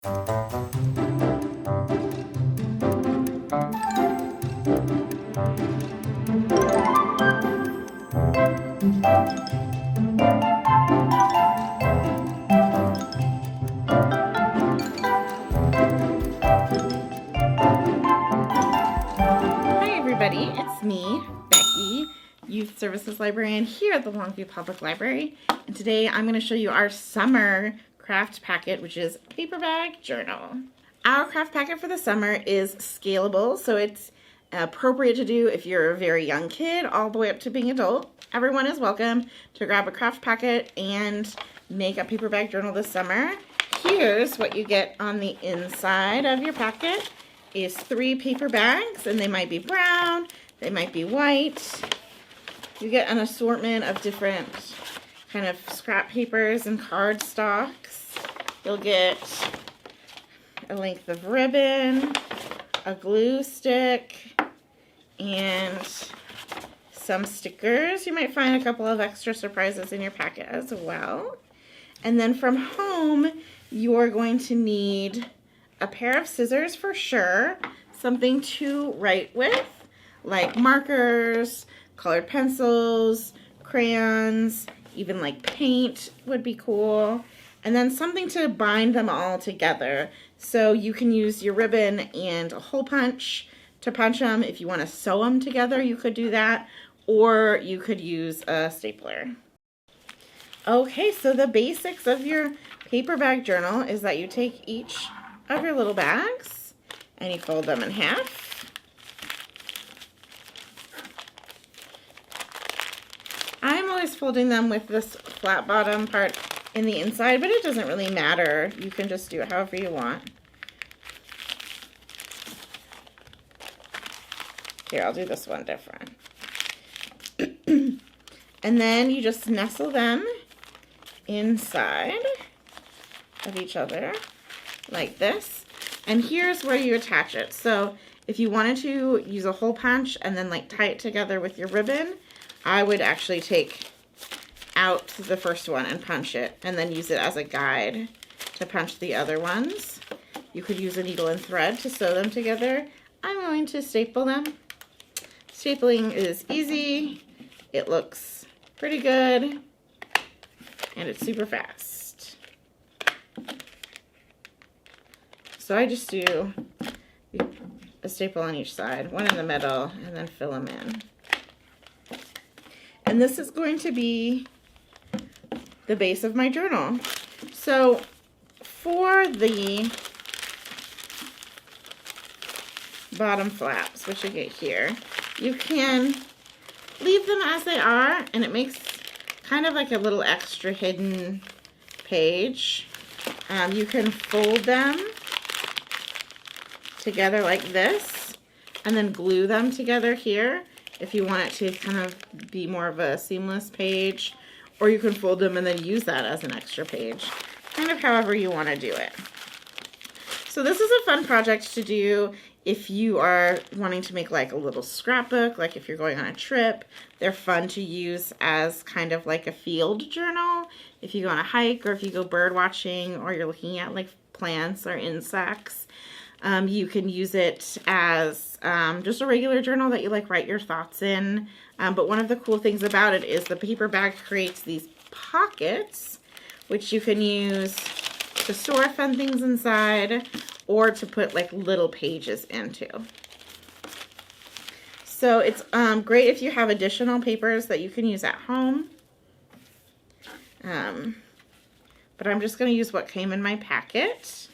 It's me, Becky, Youth Services Librarian here at the Longview Public Library, and today I'm going to show you our summer craft packet, which is paper bag journal. Our craft packet for the summer is scalable, so it's appropriate to do if you're a very young kid all the way up to being adult. Everyone is welcome to grab a craft packet and make a paper bag journal this summer. Here's what you get on the inside of your packet. Is 3 paper bags, and they might be brown, they might be white. You get an assortment of different kind of scrap papers and card stocks. You'll get a length of ribbon, a glue stick, and some stickers. You might find a couple of extra surprises in your packet as well. And then from home, you're going to need a pair of scissors for sure, something to write with, like markers, colored pencils, crayons, even like paint would be cool, and then something to bind them all together. So you can use your ribbon and a hole punch to punch them. If you want to sew them together, you could do that, or you could use a stapler. Okay, so the basics of your paper bag journal is that you take each of your little bags and you fold them in half. I'm always folding them with this flat bottom part in the inside, but it doesn't really matter. You can just do it however you want. Here, I'll do this one different. And then you just nestle them inside of each other like this, and here's where you attach it. So if you wanted to use a hole punch and then like tie it together with your ribbon, I would actually take out the first one and punch it, and then use it as a guide to punch the other ones. You could use a needle and thread to sew them together. I'm going to staple them. Stapling is easy, it looks pretty good, and it's super fast. So I just do a staple on each side, one in the middle, and then fill them in. And this is going to be the base of my journal. So for the bottom flaps, which you get here, you can leave them as they are, and it makes kind of like a little extra hidden page. You can fold them together like this and then glue them together here if you want it to kind of be more of a seamless page, or you can fold them and then use that as an extra page, kind of however you want to do it. So this is a fun project to do if you are wanting to make like a little scrapbook, like if you're going on a trip. They're fun to use as kind of like a field journal if you go on a hike, or if you go bird watching, or you're looking at like plants or insects. You can use it as just a regular journal that you like write your thoughts in. But one of the cool things about it is the paper bag creates these pockets, which you can use to store fun things inside, or to put like little pages into. So it's great if you have additional papers that you can use at home. But I'm just going to use what came in my packet.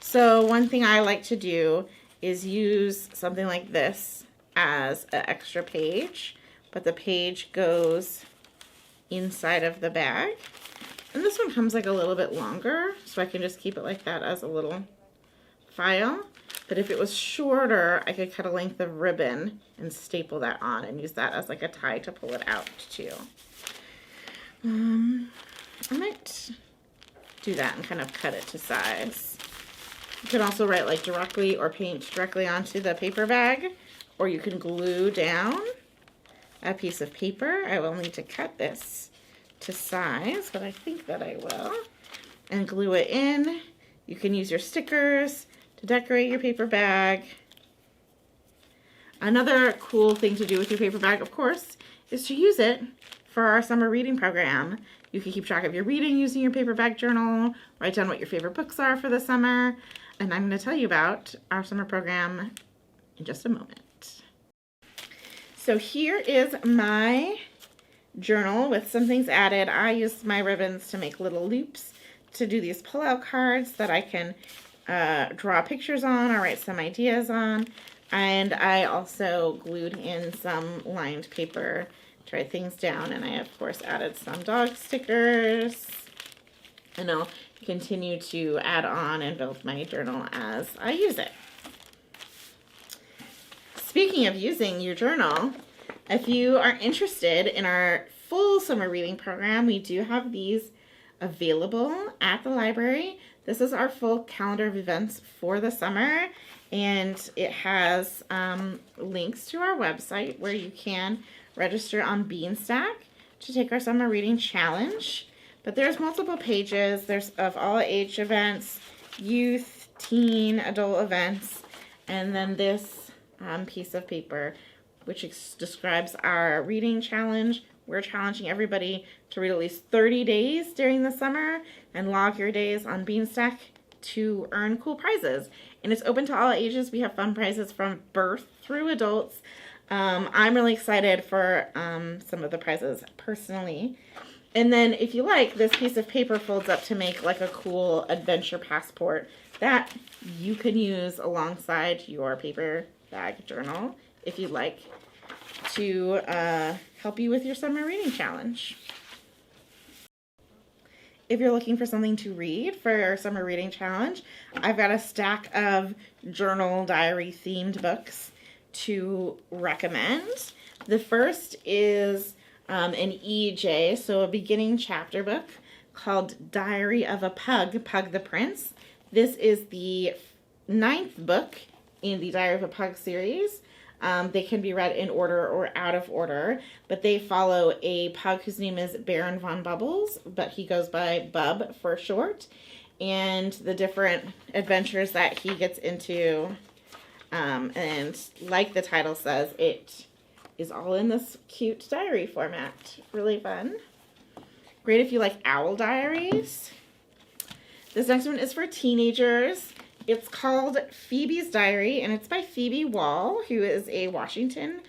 So one thing I like to do is use something like this as an extra page, but the page goes inside of the bag. And this one comes like a little bit longer, so I can just keep it like that as a little file. But if it was shorter, I could cut a length of ribbon and staple that on and use that as like a tie to pull it out too. I might do that and kind of cut it to size. You can also write like directly or paint directly onto the paper bag, or you can glue down a piece of paper. I will need to cut this to size, but I think that I will. and glue it in. You can use your stickers to decorate your paper bag. Another cool thing to do with your paper bag, of course, is to use it for our summer reading program. You can keep track of your reading using your paper bag journal, write down what your favorite books are for the summer, and I'm going to tell you about our summer program in just a moment. So here is my journal with some things added. I used my ribbons to make little loops to do these pull-out cards that I can draw pictures on or write some ideas on. And I also glued in some lined paper to write things down. And I, of course, added some dog stickers. And I'll continue to add on and build my journal as I use it. Speaking of using your journal, if you are interested in our full summer reading program, we do have these available at the library. This is our full calendar of events for the summer, and it has links to our website where you can register on Beanstack to take our summer reading challenge. But there's multiple pages. There's of all age events, youth, teen, adult events, and then this piece of paper which describes our reading challenge. We're challenging everybody to read at least 30 days during the summer and log your days on Beanstack to earn cool prizes. And it's open to all ages. We have fun prizes from birth through adults. I'm really excited for some of the prizes personally. And then if you like, this piece of paper folds up to make like a cool adventure passport that you can use alongside your paper bag journal if you'd like to help you with your summer reading challenge. If you're looking for something to read for our summer reading challenge, I've got a stack of journal diary themed books to recommend. The first is an EJ, so a beginning chapter book called Diary of a Pug, Pug the Prince. This is the 9th book in the Diary of a Pug series. They can be read in order or out of order, but they follow a pug whose name is Baron von Bubbles, but he goes by Bub for short, and the different adventures that he gets into. And like the title says, it is all in this cute diary format. Really fun. Great if you like owl diaries. This next one is for teenagers. It's called Phoebe's Diary, and it's by Phoebe Wall, who is a Washington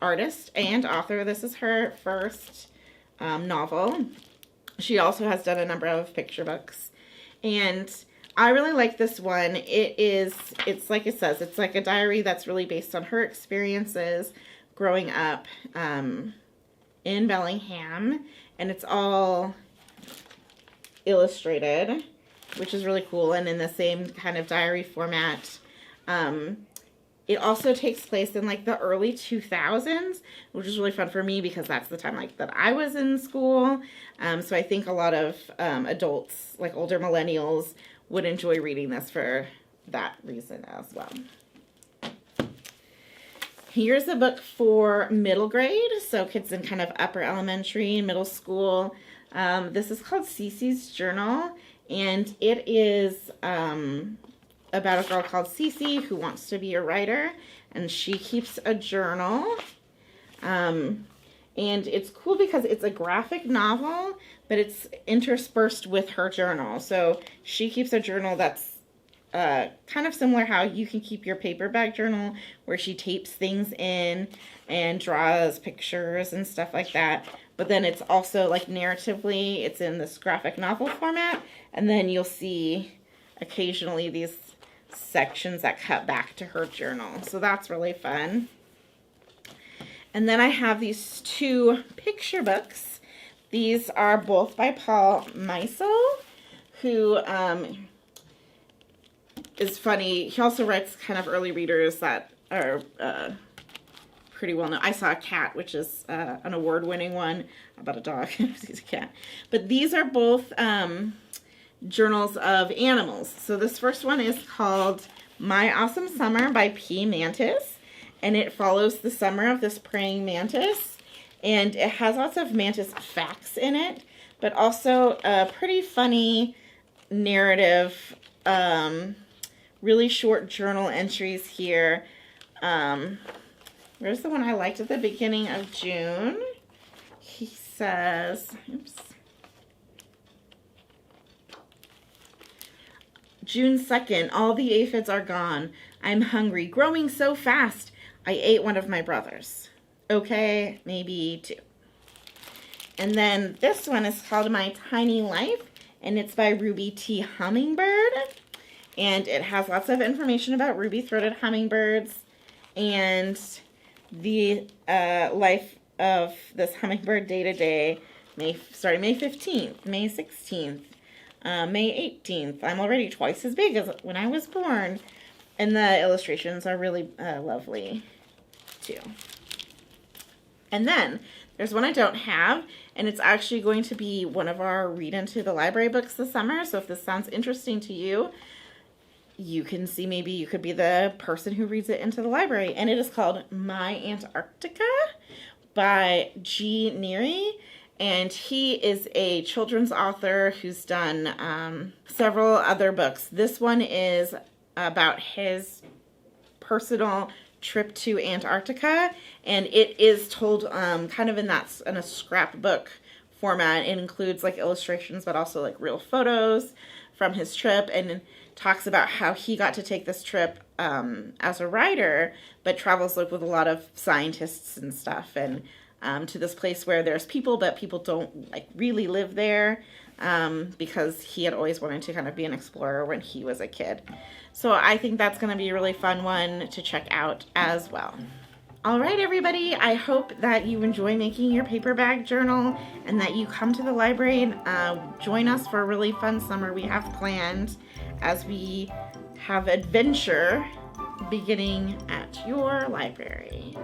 artist and author. This is her first novel. She also has done a number of picture books, and I really like this one. It's like it says, it's like a diary that's really based on her experiences growing up in Bellingham, and it's all illustrated, which is really cool, and in the same kind of diary format. It also takes place in like the early 2000s, which is really fun for me because that's the time like that I was in school. So I think a lot of adults, like older millennials, would enjoy reading this for that reason as well. Here's a book for middle grade, so kids in kind of upper elementary, middle school. This is called Cece's Journal, and it is about a girl called Cece who wants to be a writer, and she keeps a journal. And it's cool because it's a graphic novel, but it's interspersed with her journal. So she keeps a journal that's kind of similar how you can keep your paper bag journal, where she tapes things in and draws pictures and stuff like that. But then it's also like narratively, it's in this graphic novel format. And then you'll see occasionally these sections that cut back to her journal. So that's really fun. And then I have these two picture books. These are both by Paul Meisel, who is funny. He also writes kind of early readers that are pretty well known. I Saw a Cat, which is an award-winning one about a dog. He's a cat. But these are both journals of animals. So this first one is called My Awesome Summer by P. Mantis, and it follows the summer of this praying mantis, and it has lots of mantis facts in it, but also a pretty funny narrative, really short journal entries here. Where's the one I liked at the beginning of June? He says, oops. June 2nd, all the aphids are gone. I'm hungry, growing so fast. I ate one of my brothers. Okay, maybe 2. And then this one is called My Tiny Life, and it's by Ruby T. Hummingbird. And it has lots of information about ruby-throated hummingbirds and the life of this hummingbird day-to-day, starting May 15th, May 16th, May 18th. I'm already twice as big as when I was born. And the illustrations are really lovely, too. And then there's one I don't have, and it's actually going to be one of our Read Into the Library books this summer. So if this sounds interesting to you, you can see maybe you could be the person who reads it into the library. And it is called My Antarctica by G. Neary. And he is a children's author who's done several other books. This one is about his personal trip to Antarctica, and it is told kind of in a scrapbook format. It includes like illustrations, but also like real photos from his trip, and talks about how he got to take this trip as a writer, but travels like with a lot of scientists and stuff, and to this place where there's people, but people don't like really live there, because he had always wanted to kind of be an explorer when he was a kid. So I think that's going to be a really fun one to check out as well. All right, everybody, I hope that you enjoy making your paper bag journal and that you come to the library and join us for a really fun summer we have planned as we have adventure beginning at your library.